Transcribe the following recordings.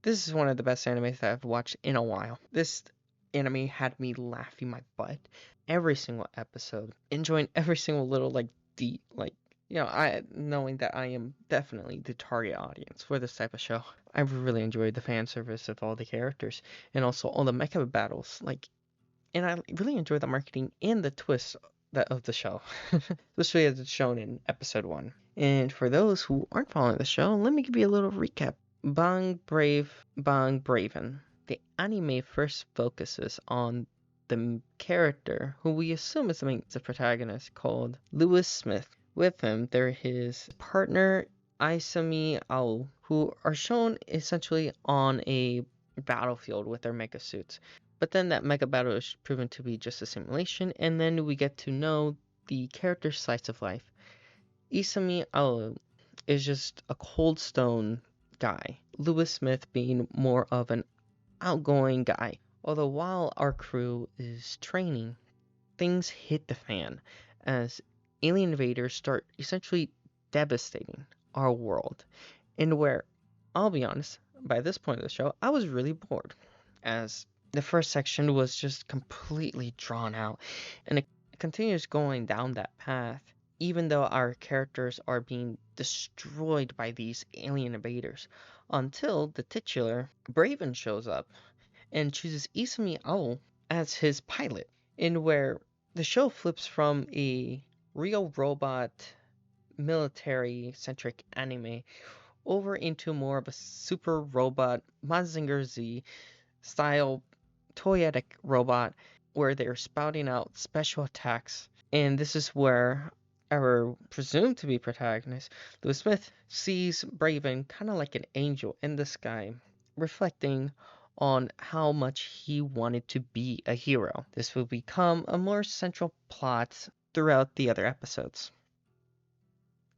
This is one of the best animes that I've watched in a while. This anime had me laughing my butt every single episode, enjoying every single little I knowing that I am definitely the target audience for this type of show. I really enjoyed the fan service of all the characters and also all the mecha battles. And I really enjoyed the marketing and the twist of the show, especially as it's shown in episode 1. And for those who aren't following the show, let me give you a little recap. Bang Braven. The anime first focuses on the character who we assume is the protagonist, called Lewis Smith. With him, there his partner Isami who are shown essentially on a battlefield with their mecha suits. But then that mega battle is proven to be just a simulation, and then we get to know the character's slice of life. Isami is just a cold stone guy, Lewis Smith being more of an outgoing guy. Although while our crew is training, things hit the fan as alien invaders start essentially devastating our world. And where, I'll be honest, by this point of the show, I was really bored, as the first section was just completely drawn out, and it continues going down that path, even though our characters are being destroyed by these alien invaders, until the titular Braven shows up and chooses Isami as his pilot, in where the show flips from a real robot military-centric anime over into more of a super robot Mazinger Z style toyetic robot where they're spouting out special attacks. And this is where our presumed to be protagonist, Lewis Smith, sees Braven kind of like an angel in the sky, reflecting on how much he wanted to be a hero. This will become a more central plot throughout the other episodes.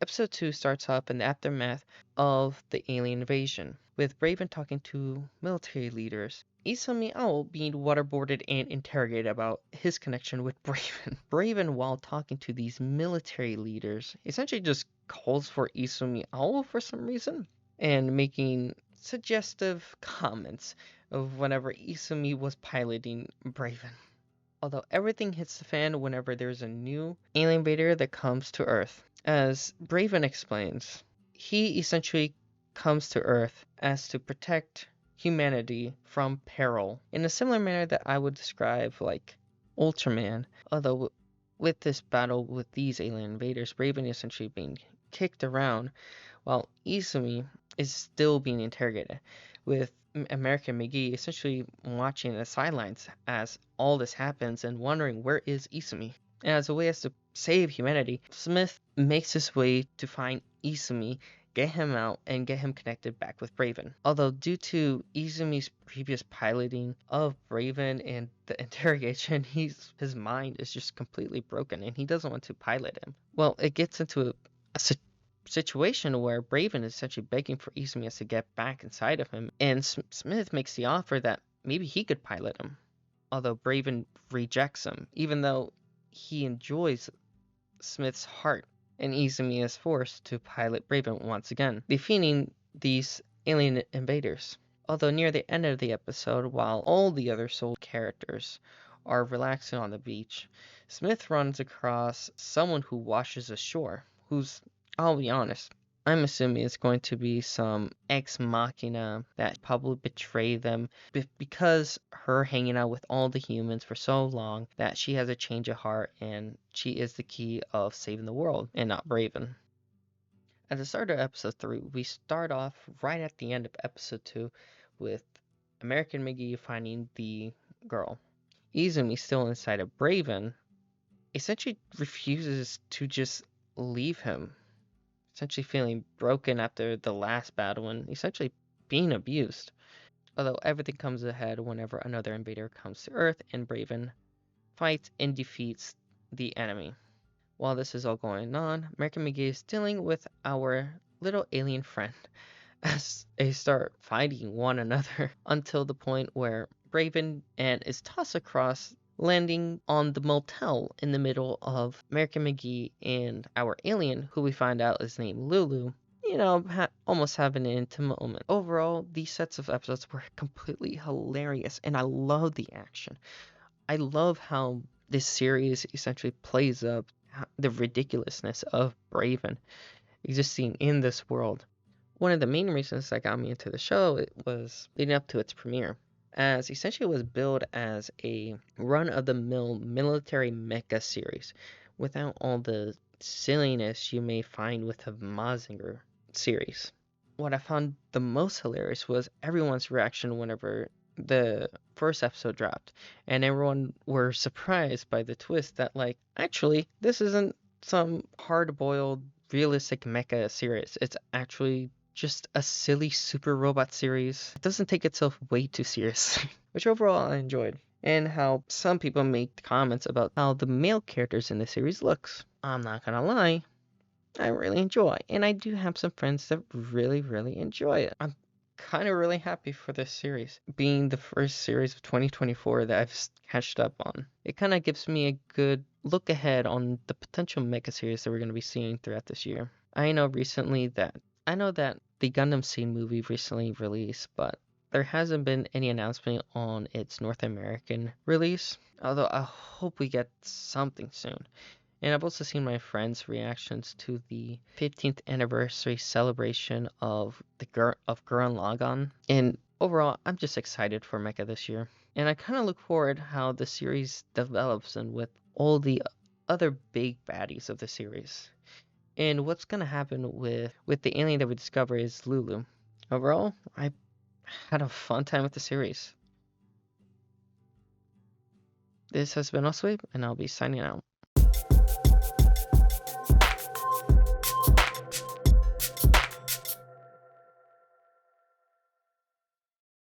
Episode 2 starts up in the aftermath of the alien invasion, with Braven talking to military leaders. Isami being waterboarded and interrogated about his connection with Braven. Braven, while talking to these military leaders, essentially just calls for Isami for some reason, and making suggestive comments of whenever Isami was piloting Braven. Although everything hits the fan whenever there's a new alien invader that comes to Earth. As Braven explains, he essentially comes to Earth as to protect humanity from peril, in a similar manner that I would describe like Ultraman. Although with this battle with these alien invaders, Braven is essentially being kicked around, while Isami is still being interrogated, with American McGee essentially watching the sidelines as all this happens and wondering where is Isami. And as a way as to save humanity, Smith makes his way to find Isami, get him out, and get him connected back with Braven. Although due to Izami's previous piloting of Braven and the interrogation, his mind is just completely broken and he doesn't want to pilot him. Well, it gets into a situation where Braven is essentially begging for Izami to get back inside of him, and Smith makes the offer that maybe he could pilot him. Although Braven rejects him, even though he enjoys Smith's heart, and Izami is forced to pilot Braven once again, defeating these alien invaders. Although near the end of the episode, while all the other soul characters are relaxing on the beach, Smith runs across someone who washes ashore, who's, I'll be honest, I'm assuming it's going to be some ex machina that probably betrayed them because her hanging out with all the humans for so long that she has a change of heart and she is the key of saving the world and not Braven. At the start of episode 3, we start off right at the end of episode 2 with American McGee finding the girl. Izumi, still inside of Braven, essentially refuses to just leave him, essentially feeling broken after the last battle and essentially being abused. Although everything comes ahead whenever another invader comes to Earth and Braven fights and defeats the enemy. While this is all going on, American McGee is dealing with our little alien friend as they start fighting one another until the point where Braven is tossed across, landing on the motel in the middle of American McGee and our alien, who we find out is named Lulu, almost having an intimate moment. Overall, these sets of episodes were completely hilarious, and I love the action. I love how this series essentially plays up the ridiculousness of Braven existing in this world. One of the main reasons that got me into the show it was leading up to its premiere, as essentially it was billed as a run-of-the-mill military mecha series, without all the silliness you may find with a Mazinger series. What I found the most hilarious was everyone's reaction whenever the first episode dropped, and everyone were surprised by the twist that, like, actually, this isn't some hard-boiled, realistic mecha series. It's actually just a silly super robot series. It doesn't take itself way too seriously, which overall I enjoyed. And how some people make comments about how the male characters in the series looks. I'm not gonna lie, I really enjoy, and I do have some friends that really, really enjoy it. I'm kind of really happy for this series, being the first series of 2024 that I've catched up on. It kind of gives me a good look ahead on the potential mecha series that we're going to be seeing throughout this year. I know that the Gundam Seed movie recently released, but there hasn't been any announcement on its North American release, although I hope we get something soon. And I've also seen my friends' reactions to the 15th anniversary celebration of Gurren Lagann. And overall, I'm just excited for Mecha this year. And I kind of look forward how the series develops and with all the other big baddies of the series. And what's going to happen with the alien that we discover is Lulu. Overall, I had a fun time with the series. This has been Osoweeb, and I'll be signing out.